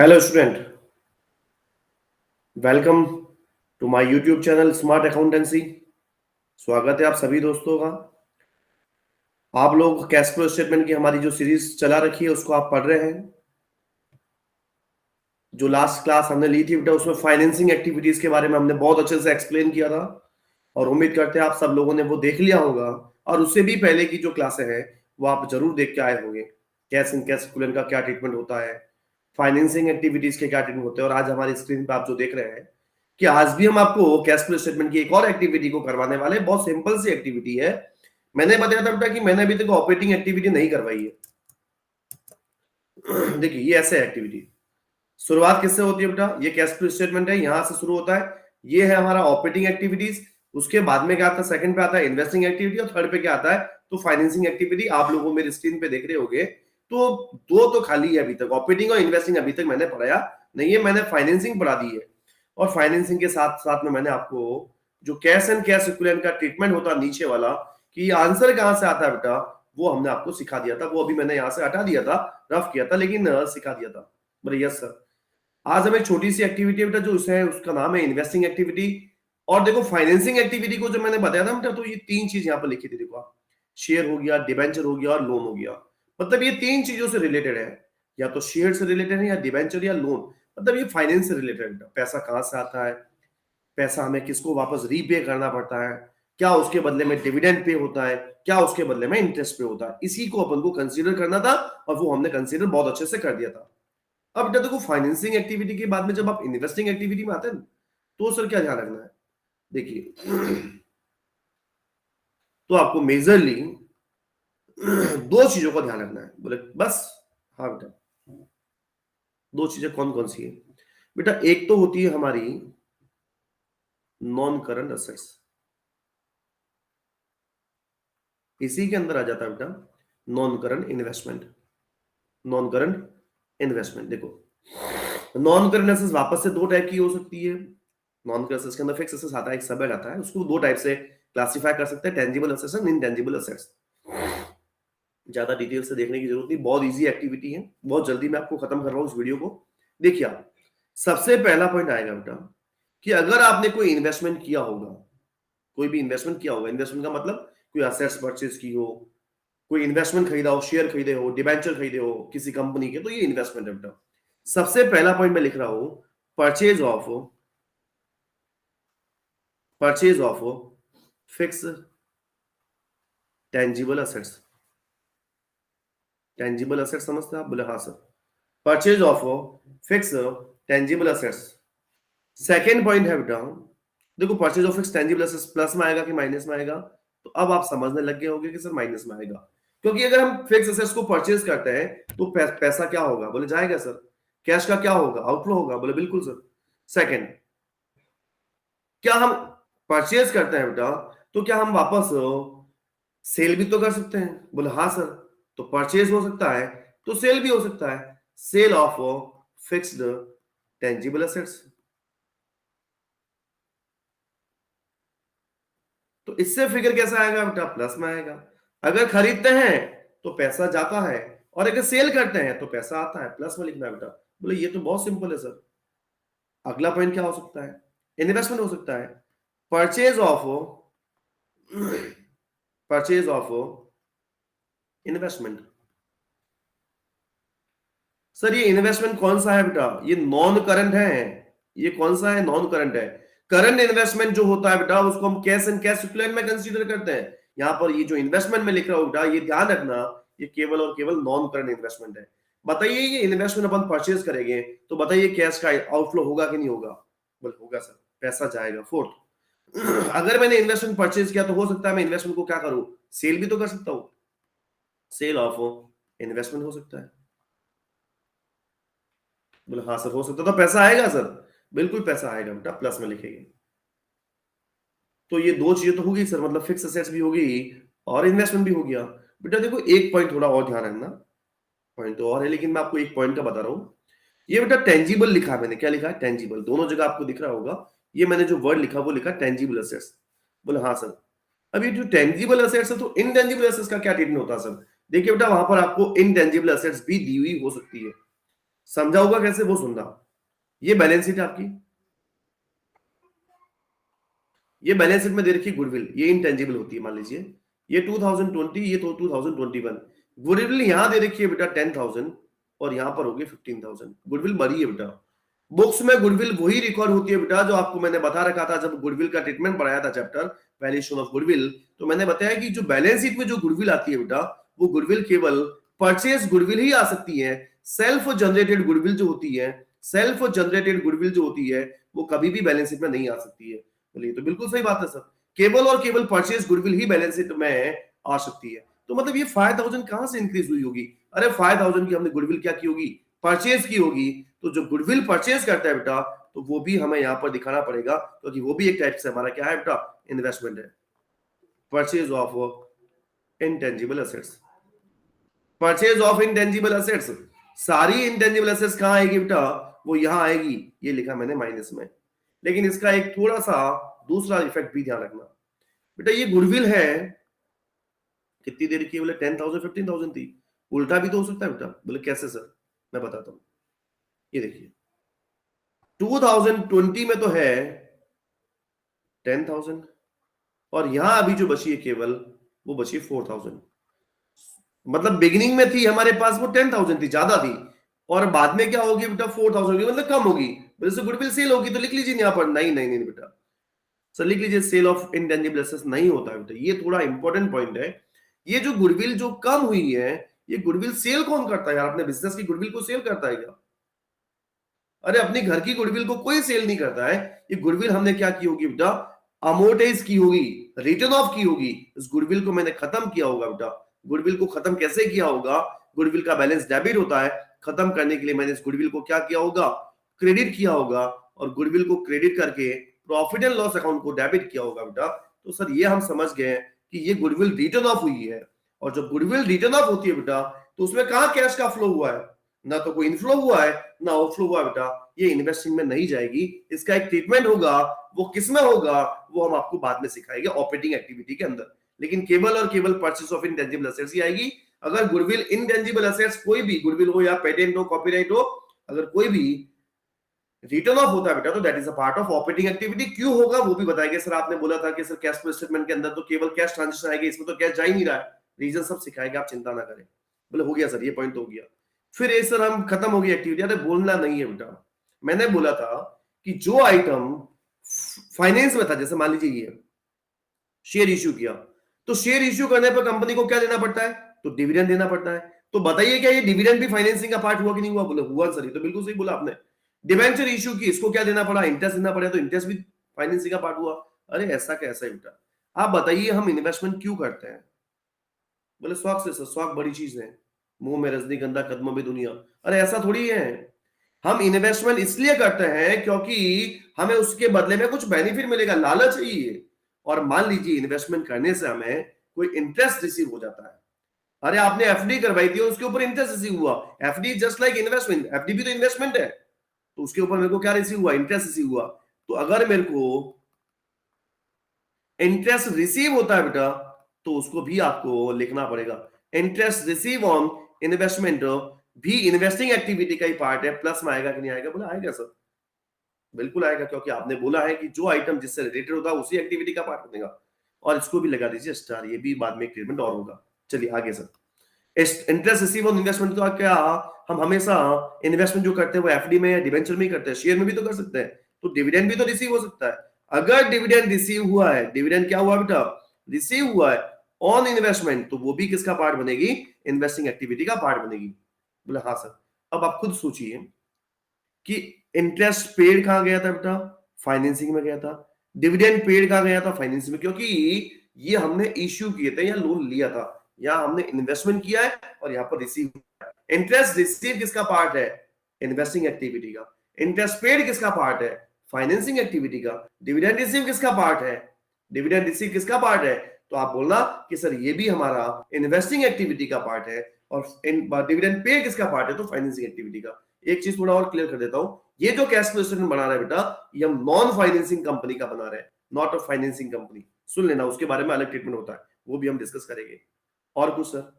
Hello student, welcome to my YouTube channel smart accountancy. स्वागत है आप सभी दोस्तों का। आप लोग कैश फ्लो स्टेटमेंट की हमारी जो सीरीज चला रखी है उसको आप पढ़ रहे हैं। जो लास्ट क्लास हमने ली थी बेटा उसमें फाइनेंसिंग एक्टिविटीज के बारे में हमने बहुत अच्छे से एक्सप्लेन किया था और उम्मीद करते हैं आप सब लोगों ने वो देख लिया होगा। और उससे भी पहले की जो क्लासें हैं वो आप जरूर देख के आए होंगे। कैश इन कैश इक्विवेलेंट का क्या ट्रीटमेंट होता है, फाइनेंसिंग एक्टिविटीज के क्या ट्रीटमेंट होते हैं। और आज हमारी स्क्रीन पे आप जो देख रहे हैं कि आज भी हम आपको कैश फ्लो स्टेटमेंट की एक और एक्टिविटी को करवाने वाले हैं। बहुत सिंपल सी एक्टिविटी है। मैंने बताया था बेटा कि मैंने अभी तक ऑपरेटिंग एक्टिविटी नहीं करवाई है। देखिए ये ऐसे एक्टिविटी शुरुआत किससे होती है बेटा, ये कैश फ्लो स्टेटमेंट है, यहां से शुरू होता है। ये है हमारा ऑपरेटिंग एक्टिविटीज। उसके बाद में क्या आता है, सेकंड पे आता है इन्वेस्टिंग एक्टिविटी और थर्ड पे क्या आता है तो फाइनेंसिंग एक्टिविटी। आप लोगों मेरी स्क्रीन पे देख रहे होंगे तो दो तो खाली है अभी तक, ऑपरेटिंग और इन्वेस्टिंग अभी तक मैंने पढ़ाया नहीं है। मैंने फाइनेंसिंग पढ़ा दी है और फाइनेंसिंग के साथ साथ में मैंने आपको जो कैश एंड कैश इक्विवेलेंट का ट्रीटमेंट होता है नीचे वाला कि आंसर कहां से आता है बेटा, वो हमने आपको सिखा दिया था। वो अभी मैंने यहां से हटा दिया था, रफ किया था, लेकिन सिखा दिया था। बोले यस सर। आज हमें छोटी सी एक्टिविटी है बेटा जो है उसका नाम है इन्वेस्टिंग एक्टिविटी। और देखो फाइनेंसिंग एक्टिविटी को जो मैंने बताया था बेटा तो ये तीन चीज यहाँ पर लिखी थी। देखो आप, शेयर हो गया, डिबेंचर हो गया और लोन हो गया। मतलब ये तीन चीजों से रिलेटेड है, या तो शेयर से रिलेटेड है या डिबेंचर या लोन। मतलब ये फाइनेंस से रिलेटेड है। पैसा कहां से आता है, पैसा हमें किसको वापस रीपे करना पड़ता है, क्या उसके बदले में डिविडेंड पे होता है, क्या उसके बदले में इंटरेस्ट पे होता है, इसी को अपन को कंसीडर करना था और वो हमने कंसीडर बहुत अच्छे से कर दिया था। अब बेटा देखो फाइनेंसिंग एक्टिविटी के बाद में जब आप इन्वेस्टिंग एक्टिविटी में आते हैं तो सर क्या ध्यान रखना है। देखिए तो आपको मेजरली दो चीजों का ध्यान रखना है। बोले बस, हाँ बेटा दो चीजें कौन कौन सी है बेटा। एक तो होती है हमारी नॉन करंट असेट्स, इसी के अंदर आ जाता है बेटा non current investment. Non current investment देखो, नॉन करंट एसेट्स वापस से दो टाइप की हो सकती है। नॉन करंट एसेट्स के अंदर फिक्स एसेट्स आता है, एक सब आता है। उसको दो टाइप से क्लासिफाई कर सकते हैं, tangible assets and intangible assets. ज्यादा डिटेल से देखने की जरूरत नहीं, बहुत इजी एक्टिविटी है। बहुत जल्दी मैं आपको खत्म कर रहा हूं इस वीडियो को। देखिए आप, सबसे पहला पॉइंट आएगा बेटा कि अगर आपने कोई इन्वेस्टमेंट किया होगा, कोई भी इन्वेस्टमेंट किया होगा, इन्वेस्टमेंट का मतलब कोई असेट्स परचेज की हो, कोई इन्वेस्टमेंट खरीदा हो, शेयर खरीदे हो, डिबेंचर खरीदे हो किसी कंपनी के, तो ये इन्वेस्टमेंट है बेटा। सबसे पहला पॉइंट मैं लिख रहा हूं, purchase of fix tangible assets. Tangible assets समझते हैं आप? बोले हाँ sir. Purchase of fix tangible assets. Second point है बेटा, देखो purchase of fix tangible assets plus में आएगा कि माइनस में आएगा, तो अब आप समझने लग गए होंगे कि सर माइनस में आएगा। क्योंकि अगर हम फिक्स असेट्स को परचेज करते हैं तो पैसा क्या होगा, बोले जाएगा सर। कैश का क्या होगा, आउटफ्लो होगा, बोले बिल्कुल सर। सेकंड, क्या हम परचेज करते हैं बेटा तो क्या हम वापस सेल भी तो कर सकते हैं, बोले हाँ सर। तो परचेज हो सकता है तो सेल भी हो सकता है, sale of fixed tangible assets. तो इससे फिगर कैसा आएगा बेटा, प्लस में आएगा। अगर खरीदते हैं तो पैसा जाता है और अगर सेल करते हैं तो पैसा आता है, प्लस में लिखना है बेटा। बोले ये तो बहुत सिंपल है सर। अगला पॉइंट क्या हो सकता है, इन्वेस्टमेंट हो सकता है। Purchase of purchase of investment. Sir ये इन्वेस्टमेंट कौन सा है बेटा, ये नॉन करंट है। ये कौन सा है, नॉन करंट है। करंट इन्वेस्टमेंट जो होता है बेटा उसको हम कैश एंड कैश इक्विवेलेंट में कंसीडर करते हैं। यहां पर ये जो इन्वेस्टमेंट में लिख रहा हूं बेटा, ये ध्यान रखना, ये केवल और केवल नॉन करंट इन्वेस्टमेंट है। बताइए ये इन्वेस्टमेंट अपन परचेज करेंगे तो बताइए कैश का आउटफ्लो होगा कि नहीं होगा, बोल होगा सर, पैसा जाएगा। फोर्थ, अगर मैंने इन्वेस्टमेंट परचेज किया तो हो सकता है मैं इन्वेस्टमेंट को क्या करूं, सेल भी तो कर सकता हूं, सेल ऑफ इन्वेस्टमेंट हो सकता है। बोले हाँ सर हो सकता, तो पैसा आएगा सर, बिल्कुल पैसा आएगा बेटा, प्लस में लिखेंगे। तो ये दो चीजें तो होगी सर, मतलब फिक्स असेट्स भी होगी और इन्वेस्टमेंट भी हो गया। बेटा देखो एक पॉइंट थोड़ा और ध्यान रखना, पॉइंट तो और है लेकिन मैं आपको एक पॉइंट का बता रहा हूँ। ये बेटा टेंजिबल लिखा है मैंने, क्या लिखा है, टेंजिबल। दोनों जगह आपको दिख रहा होगा, ये मैंने जो वर्ड लिखा वो लिखा टेंजिबल असेट्स। बोले हाँ सर। अब ये जो टेंजिबल असेट्स है तो इनटेंजिबल असेट्स का क्या ट्रीटमेंट होता है सर। देखिए बेटा वहां पर आपको इनटेंजिबल असेट्स भी दी हुई हो सकती है। समझा होगा कैसे, वो सुनना। ये बैलेंस शीट आपकी, ये बैलेंस शीट में दे रखी गुडविल, ये इंटेंजिबल होती है। मान लीजिए ये 2020, ये तो 2021। गुडविल यहां दे रखी है बेटा 10,000 और यहां पर होगी 15,000। गुडविल बढ़ी है बेटा। बुक्स में गुडविल वही रिकॉर्ड होती है बेटा जो आपको मैंने बता रखा था जब गुडविल का ट्रीटमेंट पढ़ाया था चैप्टर वैल्यूएशन ऑफ गुडविल। तो मैंने बताया कि जो बैलेंस शीट में जो गुडविल आती है बेटा, वो गुडविल केवल परचेज गुडविल ही आ सकती है। सेल्फ जनरेटेड गुडविल जो होती है, सेल्फ जनरेटेड गुडविल जो होती है, वो कभी भी बैलेंस शीट में नहीं आ सकती है। बोलिए तो बिल्कुल सही बात है सर, केवल और केवल परचेज गुडविल ही बैलेंस शीट में आ सकती है। तो मतलब ये 5,000 कहां से इंक्रीज हुई होगी? अरे 5,000 की हमने गुडविल क्या की होगी? परचेज की होगी। तो जो गुडविल परचेज करता है बेटा, तो वो भी हमें यहां पर दिखाना पड़ेगा, क्योंकि वो भी एक टाइप से हमारा क्या है बेटा? इन्वेस्टमेंट है। Purchase of intangible assets, purchase of intangible assets, सारी इंटेंजिबल एसेट्स कहां आएगी बेटा? वो यहां आएगी, ये लिखा मैंने माइनस में। लेकिन इसका एक थोड़ा सा दूसरा इफेक्ट भी ध्यान रखना बेटा। ये गुडविल है, कितनी देर की? बोले 10,000 15,000 थी। उल्टा भी तो हो सकता है बेटा। बोले कैसे सर? मैं बताता हूं। ये देखिए 2020 में तो है 10,000 और यहां अभी जो बची है केवल वो बची 4,000। मतलब बिगिनिंग में थी हमारे पास वो 10,000 थी, ज्यादा थी, और बाद में क्या होगी बेटा? 4,000 होगी, मतलब कम होगी। बोले गुडविल सेल होगी, तो लिख लीजिए यहां पर। नहीं नहीं नहीं बेटा, सर लिख लीजिए सेल ऑफ इंटेंजिबल एसेट्स नहीं होता है बेटा। ये थोड़ा इंपॉर्टेंट पॉइंट है। ये जो गुडविल जो कम हुई है, ये गुडविल सेल कौन करता है यार? अपने बिजनेस की गुडविल को सेल करता है क्या? अरे अपनी घर की गुडविल को कोई सेल नहीं करता है। ये गुडविल हमने क्या की होगी बेटा? अमोर्टाइज की होगी, रिटर्न ऑफ की होगी। इस गुडविल को मैंने खत्म किया होगा बेटा। गुडविल को खत्म कैसे किया होगा? गुडविल का बैलेंस डेबिट होता है, खत्म करने के लिए मैंने इस गुडविल को क्या किया होगा? क्रेडिट किया होगा। और गुडविल को क्रेडिट करके प्रॉफिट एंड लॉस अकाउंट को डेबिट किया होगा बेटा। तो सर ये हम समझ गए कि ये गुडविल रिटर्न ऑफ हुई है। और जब गुडविल रिटर्न ऑफ होती है बेटा, तो उसमें कहां कैश का फ्लो हुआ है? ना तो कोई इनफ्लो हुआ है ना आउटफ्लो हुआ बेटा। ये इन्वेस्टिंग में नहीं जाएगी। इसका एक ट्रीटमेंट होगा, वो किसमें होगा वो हम आपको बाद में सिखाएंगे ऑपरेटिंग एक्टिविटी के अंदर। लेकिन केवल और केवल परचेस ऑफ इंटेंजिबल एसेट्स ही आएगी। अगर गुडविल इंटेंजिबल एसेट्स कोई भी गुडविल हो या पेटेंट हो, कॉपीराइट हो, अगर कोई भी रिटर्न ऑफ होता है बेटा, तो that is a part of operating activity. क्यों होगा वो भी बताएंगे। सर आपने बोला था कि सर कैश फ्लो स्टेटमेंट के अंदर तो केवल कैश ट्रांजैक्शन आएगी, इसमें तो कैश जा ही नहीं रहा है। रीजन सब सिखाएंगे, आप चिंता ना करें। बोले हो गया सर, ये पॉइंट तो हो गया। फिर ये सर हम खत्म हो गई एक्टिविटी। अरे बोलना नहीं है बेटा, मैंने बोला था कि जो आइटम फाइनेंस में था, जैसे मान लीजिए ये शेयर इश्यू किया, तो शेयर इश्यू करने पर कंपनी को क्या देना पड़ता है? तो डिविडेंड देना पड़ता है। तो बताइए क्या ये डिविडेंड भी फाइनेंसिंग का पार्ट हुआ कि नहीं हुआ? बोले हुआ सर, ये तो बिल्कुल सही बोला आपने। डिवेंचर इश्यू की, इसको क्या देना पड़ा? इंटरेस्ट देना पड़ा, तो इंटरेस्ट भी फाइनेंसिंग का पार्ट हुआ। अरे ऐसा कैसा है बेटा? आप बताइए हम इन्वेस्टमेंट क्यों करते हैं? बोले शौक से सर। शौक बड़ी चीज है, मुंह में रजनीगंधा कदमों में दुनिया। अरे ऐसा थोड़ी है। हम इन्वेस्टमेंट इसलिए करते हैं क्योंकि हमें उसके बदले में कुछ बेनिफिट मिलेगा, लालच है ये। और मान लीजिए इन्वेस्टमेंट करने से हमें कोई इंटरेस्ट रिसीव हो जाता है। अरे आपने एफडी करवाई थी, उसके ऊपर इंटरेस्ट रिसीव हुआ। FD just like investment, FD भी तो इन्वेस्टमेंट है। तो उसके ऊपर मेरे को क्या रिसीव हुआ? इंटरेस्ट रिसीव हुआ। तो अगर मेरे को इंटरेस्ट रिसीव होता है बेटा, तो उसको भी आपको लिखना पड़ेगा। इंटरेस्ट रिसीव ऑन इन्वेस्टमेंट भी इन्वेस्टिंग एक्टिविटी का ही पार्ट है। प्लस में आएगा कि नहीं आएगा? बोला आएगा सर, बिल्कुल आएगा, क्योंकि आपने बोला है कि जो आइटम जिससे रिलेटेड होता है उसी एक्टिविटी का पार्ट बनेगा। और इसको भी लगा दीजिए स्टार, ये भी बाद में एक ट्रीटमेंट और होगा। चलिए आगे sir. Interest receive on investment तो क्या, हम हमेशा इन्वेस्टमेंट जो करते हैं वो एफडी में या डिवेंचर में ही करते हैं, शेयर में भी तो कर सकते हैं। तो डिविडेंड भी तो रिसीव हो सकता है। अगर डिविडेंड रिसीव हुआ है, डिविडेंड क्या हुआ बेटा? रिसीव हुआ है ऑन इन्वेस्टमेंट, तो वो भी किसका पार्ट बनेगी? इन्वेस्टिंग एक्टिविटी का पार्ट बनेगी। बोले हाँ सर। अब आप खुद सोचिए कि इंटरेस्ट पेड कहां गया था बेटा? फाइनेंसिंग में गया था। डिविडेंड पेड कहां गया था? फाइनेंसिंग में, क्योंकि ये हमने इश्यू किए थे या लोन लिया था। यहां हमने इन्वेस्टमेंट किया है और यहां पर रिसीव। इंटरेस्ट रिसीव किसका पार्ट है? इन्वेस्टिंग एक्टिविटी का। इंटरेस्ट पेड किसका पार्ट है? फाइनेंसिंग एक्टिविटी का। डिविडेंड रिसीव किसका पार्ट है? डिविडेंड रिसीव किसका पार्ट है? तो आप बोलना कि सर ये भी हमारा इन्वेस्टिंग एक्टिविटी का पार्ट है। और डिविडेंड पे किसका पार्ट है? तो फाइनेंसिंग एक्टिविटी का। एक चीज थोड़ा और क्लियर कर देता हूं, ये जो कैश फ्लो स्टेटमेंट बना रहा है बेटा, ये हम नॉन फाइनेंसिंग कंपनी का बना रहे हैं, नॉट अ फाइनेंसिंग कंपनी। सुन लेना, उसके बारे में अलग ट्रीटमेंट होता है, वो भी हम डिस्कस करेंगे। और कुछ सर?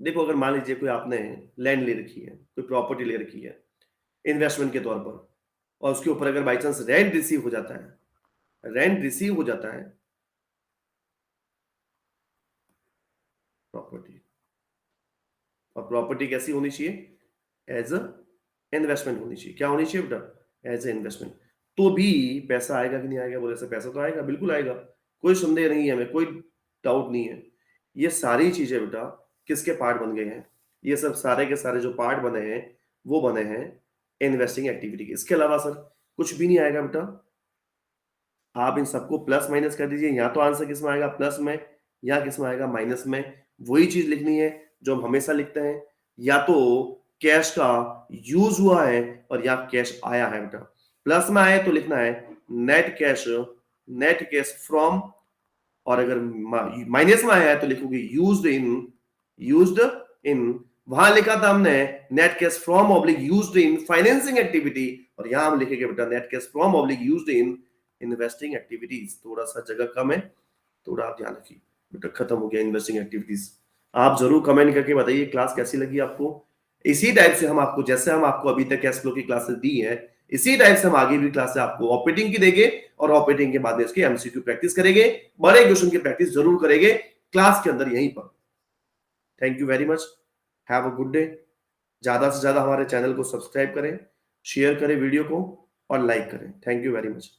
देखो अगर मान लीजिए कोई आपने लैंड ले रखी है, कोई प्रॉपर्टी ले रखी है इन्वेस्टमेंट के तौर पर, और उसके ऊपर अगर बाई चांस रेंट रिसीव हो जाता है, रेंट रिसीव हो जाता है, प्रॉपर्टी, और प्रॉपर्टी कैसी होनी चाहिए, एज अ इन्वेस्टमेंट होनी चाहिए। क्या होनी चाहिए बेटा, एज ए इन्वेस्टमेंट। तो भी पैसा आएगा कि नहीं आएगा, बोले से पैसा तो आएगा, बिल्कुल आएगा, कोई संदेह नहीं है, हमें कोई डाउट नहीं है। ये सारी चीजें बेटा किसके पार्ट बन गए हैं, ये सब सारे के सारे जो पार्ट बने हैं वो बने हैं इन्वेस्टिंग एक्टिविटी के। इसके अलावा सर कुछ भी नहीं आएगा बेटा। आप इन सबको प्लस माइनस कर दीजिए, या तो आंसर किस में आएगा, प्लस में, या किस में आएगा, माइनस में। वही चीज लिखनी है जो हम हमेशा लिखते हैं, या तो कैश का यूज हुआ है और या कैश आया है बेटा। प्लस में आए तो लिखना है net cash, net cash from, और अगर माइनस में आया है तो लिखोगे यूज्ड इन, यूज्ड इन। वहां लिखा था हमने net cash from oblique used in financing activity, और यहां हम लिखेंगे बेटा net cash from oblique used in investing activities. थोड़ा सा जगह कम है, थोड़ा आप ध्यान रखिए बेटा। खत्म हो गया इन्वेस्टिंग एक्टिविटीज। आप जरूर कमेंट करके बताइए क्लास कैसी लगी आपको। इसी टाइप से हम आपको, जैसे हम आपको अभी तक कैश फ्लो की क्लासेस दी है, इसी टाइप से हम आगे भी क्लास आपको ऑपरेटिंग की देंगे, और ऑपरेटिंग के बाद में इसकी एमसीक्यू प्रैक्टिस करेंगे, बड़े क्वेश्चन की प्रैक्टिस जरूर करेंगे क्लास के अंदर यहीं पर। Thank you very much, have a good day. ज्यादा से ज्यादा हमारे चैनल को सब्सक्राइब करें, शेयर करें वीडियो को, और लाइक करें। Thank you very much.